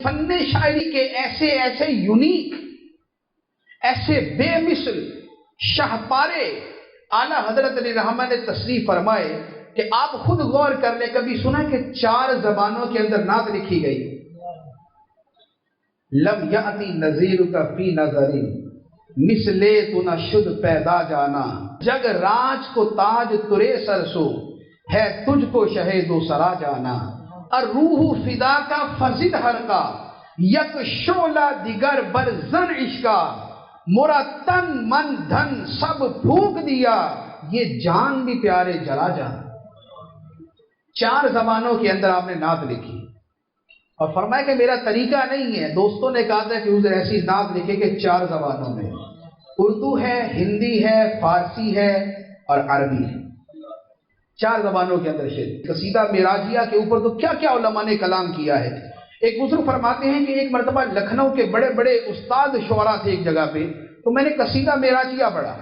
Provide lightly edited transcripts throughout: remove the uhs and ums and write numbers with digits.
فن شاعری کے ایسے ایسے یونیک، ایسے بے مثل شاہپارے اعلیٰ حضرت علیہ رحمہ نے تصریف فرمائے کہ آپ خود غور کر لیں، کبھی سنا کہ 4 زبانوں کے اندر نعت لکھی گئی؟ لم یاتی نذیرک فی نظری مثلے تو نہ شد پیدا جانا، جگ راج کو تاج ترے سرسو ہے تجھ کو شہید و سرا جانا، الروح فدا کا فزد ہر کا یک شعلہ دیگر بر زن عشقا، مرا تن من دھن سب پھونک دیا یہ جان بھی پیارے جلا جانا۔ 4 زبانوں کے اندر آپ نے نعت لکھی اور فرمایا کہ میرا طریقہ نہیں ہے۔ دوستوں نے کہا تھا کہ حضور ایسی نعت لکھے کہ 4 زبانوں میں، اردو ہے، ہندی ہے، فارسی ہے اور عربی ہے، 4 زبانوں کے اندر شعر۔ قصیدہ معراجیہ کے اوپر تو کیا کیا علماء نے کلام کیا ہے۔ ایک بزرگ فرماتے ہیں کہ ایک مرتبہ لکھنؤ کے بڑے بڑے استاد شعراء تھے ایک جگہ پہ، تو میں نے قصیدہ معراجیہ پڑھا۔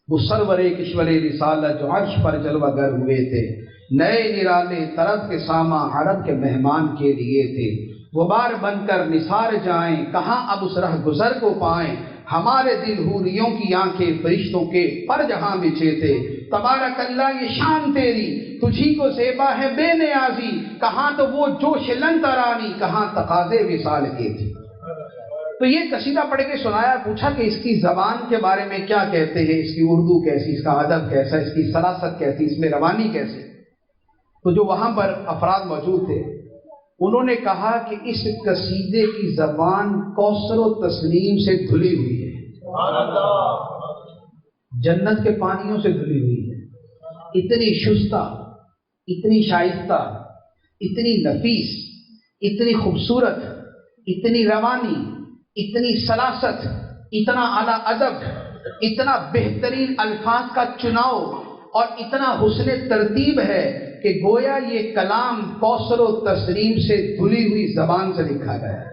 وہ سرور کشور رسالت جو عرش پر جلوہ گر ہوئے تھے، نئے نرالے طرف کے ساماں عرب کے مہمان کے لیے تھے، غبار بن کر نثار جائیں کہاں اب اس رہ گزر کو پائیں، ہمارے دل حوریوں کی آنکھیں فرشتوں کے پر جہاں بچھے تھے، تبارک اللہ یہ شان تیری تجھی کو زیبا ہے بے نیازی، کہاں تو وہ جوش لن ترانی کہاں تقاضے وصال کے تھے۔ تو یہ قصیدہ پڑھ کے سنایا، پوچھا کہ اس کی زبان کے بارے میں کیا کہتے ہیں، اس کی اردو کیسی، اس کا ادب کیسا، اس کی سلاست کیسی، اس میں روانی کیسی۔ تو جو وہاں پر افراد موجود تھے انہوں نے کہا کہ اس قصیدے کی زبان کوثر و تسنیم سے دھلی ہوئی ہے، جنت کے پانیوں سے دھلی ہوئی ہے، اتنی شستہ، اتنی شائستہ، اتنی نفیس، اتنی خوبصورت، اتنی روانی، اتنی سلاست، اتنا اعلیٰ ادب، اتنا بہترین الفاظ کا چناؤ اور اتنا حسن ترتیب ہے کہ گویا یہ کلام کوثر و تسنیم سے دھلی ہوئی زبان سے لکھا گیا ہے۔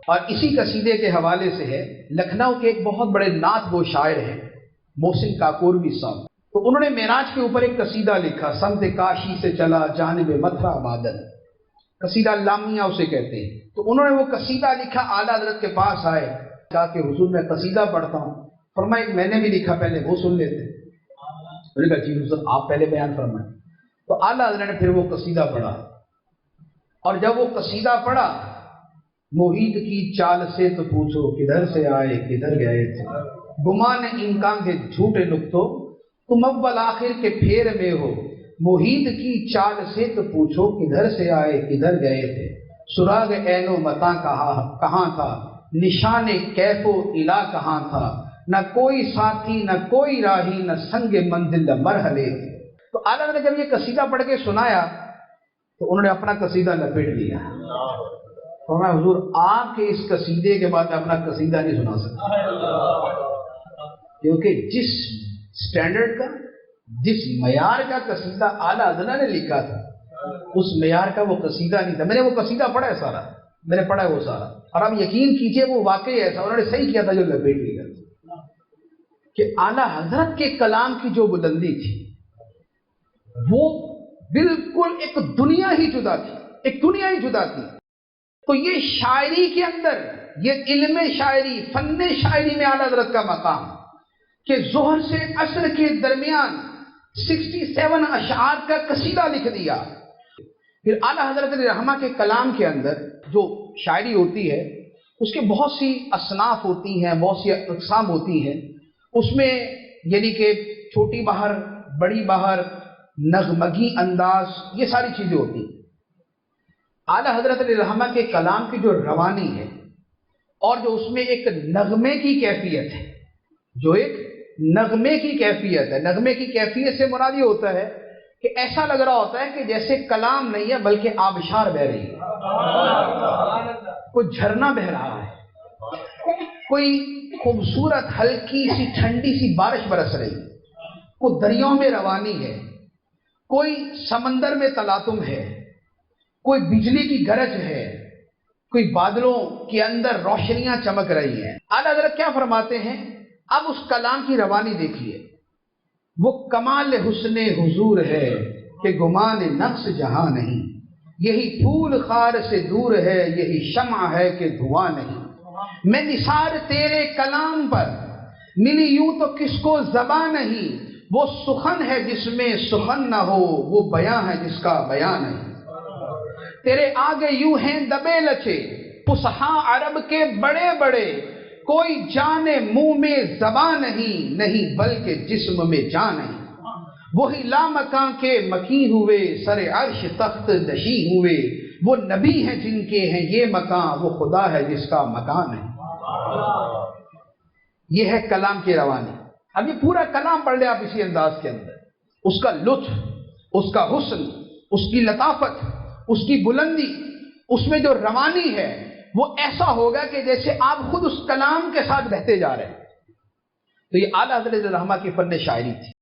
اور اسی قصیدے کے حوالے سے ہے، لکھنؤ کے ایک بہت بڑے نعت گو شاعر ہیں محسن کاکوروی صاحب، تو انہوں نے معراج کے اوپر ایک قصیدہ لکھا، سمت کاشی سے چلا جانب متھرا بادل، قصیدہ لامیہ اسے کہتے ہیں۔ تو انہوں نے وہ قصیدہ لکھا، اعلیٰ حضرت کے پاس آئے، کہا کہ حضور میں قصیدہ پڑھتا ہوں۔ فرمایا میں نے بھی لکھا، پہلے وہ سن لیتے۔ انہوں نے کہا جی حضور آپ پہلے بیان فرمائیں۔ تو اعلیٰ حضرت نے پھر وہ قصیدہ پڑھا، اور جب وہ قصیدہ پڑھا، محیط کی چال سے تو پوچھو کدھر سے آئے کدھر گئے تھے، گمان امکان کے جھوٹے نقطوں تم اول آخر کے پھیر میں ہو، محیط کی چال سے تو پوچھو کدھر سے آئے کدھر گئے تھے، سراغ عین و متاں کہاں تھا، نشان کیف و الا کہاں تھا، نہ کوئی ساتھی نہ کوئی راہی نہ سنگ منزل مرحلے تھے۔ تو اعلیٰ نے جب یہ قصیدہ پڑھ کے سنایا تو انہوں نے اپنا قصیدہ لپیٹ لیا۔ فرمایا حضور آپ کے اس قصیدے کے بعد اپنا قصیدہ نہیں سنا سکتا، کیونکہ جس سٹینڈرڈ کا، جس معیار کا قصیدہ اعلیٰ حضرت نے لکھا تھا اس معیار کا وہ قصیدہ نہیں تھا۔ میں نے وہ قصیدہ پڑھا ہے سارا، میں نے پڑھا ہے وہ سارا، اور آپ یقین کیجئے وہ واقعی ایسا انہوں نے صحیح کیا تھا جو لپیٹ لیا کہ اعلیٰ حضرت کے کلام کی جو بلندی تھی وہ بالکل ایک دنیا ہی جدا تھی، ایک دنیا ہی جدا تھی۔ تو یہ شاعری کے اندر، یہ علم شاعری، فن شاعری میں اعلیٰ حضرت کا مقام کہ ظہر سے عصر کے درمیان 67 اشعار کا قصیدہ لکھ دیا۔ پھر اعلیٰ حضرت رحمہ کے کلام کے اندر جو شاعری ہوتی ہے اس کے بہت سی اصناف ہوتی ہیں، بہت سی اقسام ہوتی ہیں، اس میں یعنی کہ چھوٹی بہر، بڑی بہر، نغمگی انداز، یہ ساری چیزیں ہوتی ہیں۔ اعلیٰ حضرت علیہ رحمہ کے کلام کی جو روانی ہے اور جو اس میں ایک نغمے کی کیفیت ہے، جو ایک نغمے کی کیفیت ہے، نغمے کی کیفیت سے مراد یہ ہوتا ہے کہ ایسا لگ رہا ہوتا ہے کہ جیسے کلام نہیں ہے بلکہ آبشار بہ رہی ہے، کوئی جھرنا بہ رہا ہے، کوئی خوبصورت ہلکی سی ٹھنڈی سی بارش برس رہی ہے، کوئی دریاؤں میں روانی ہے، کوئی سمندر میں تلاطم ہے، کوئی بجلی کی گرج ہے، کوئی بادلوں کے اندر روشنیاں چمک رہی ہیں۔ اعلیٰ حضرت کیا فرماتے ہیں، اب اس کلام کی روانی دیکھیے، وہ کمال حسن حضور ہے کہ گمان نقص جہاں نہیں، یہی پھول خار سے دور ہے، یہی شمع ہے کہ دھواں نہیں۔ میں نثار تیرے کلام پر، ملی یوں تو کس کو زبان نہیں۔ وہ سخن ہے جس میں سخن نہ ہو، وہ بیاں ہے جس کا بیان نہیں۔ تیرے آگے یوں ہیں دبے لچے فصحاء عرب کے بڑے بڑے، کوئی جانے منہ میں زبان نہیں، نہیں بلکہ جسم میں جان نہیں۔ وہی لامکاں کے مکیں ہوئے، سر عرش تخت نشیں ہوئے، وہ نبی ہیں جن کے ہیں یہ مکان، وہ خدا ہے جس کا مکان ہے۔ یہ ہے کلام کی روانی۔ اب یہ پورا کلام پڑھ لیں آپ اسی انداز کے اندر، اس کا لطف، اس کا حسن، اس کی لطافت، اس کی بلندی، اس میں جو روانی ہے وہ ایسا ہوگا کہ جیسے آپ خود اس کلام کے ساتھ بہتے جا رہے ہیں۔ تو یہ اعلیٰ حضرت رحمہ کی فن شاعری تھی۔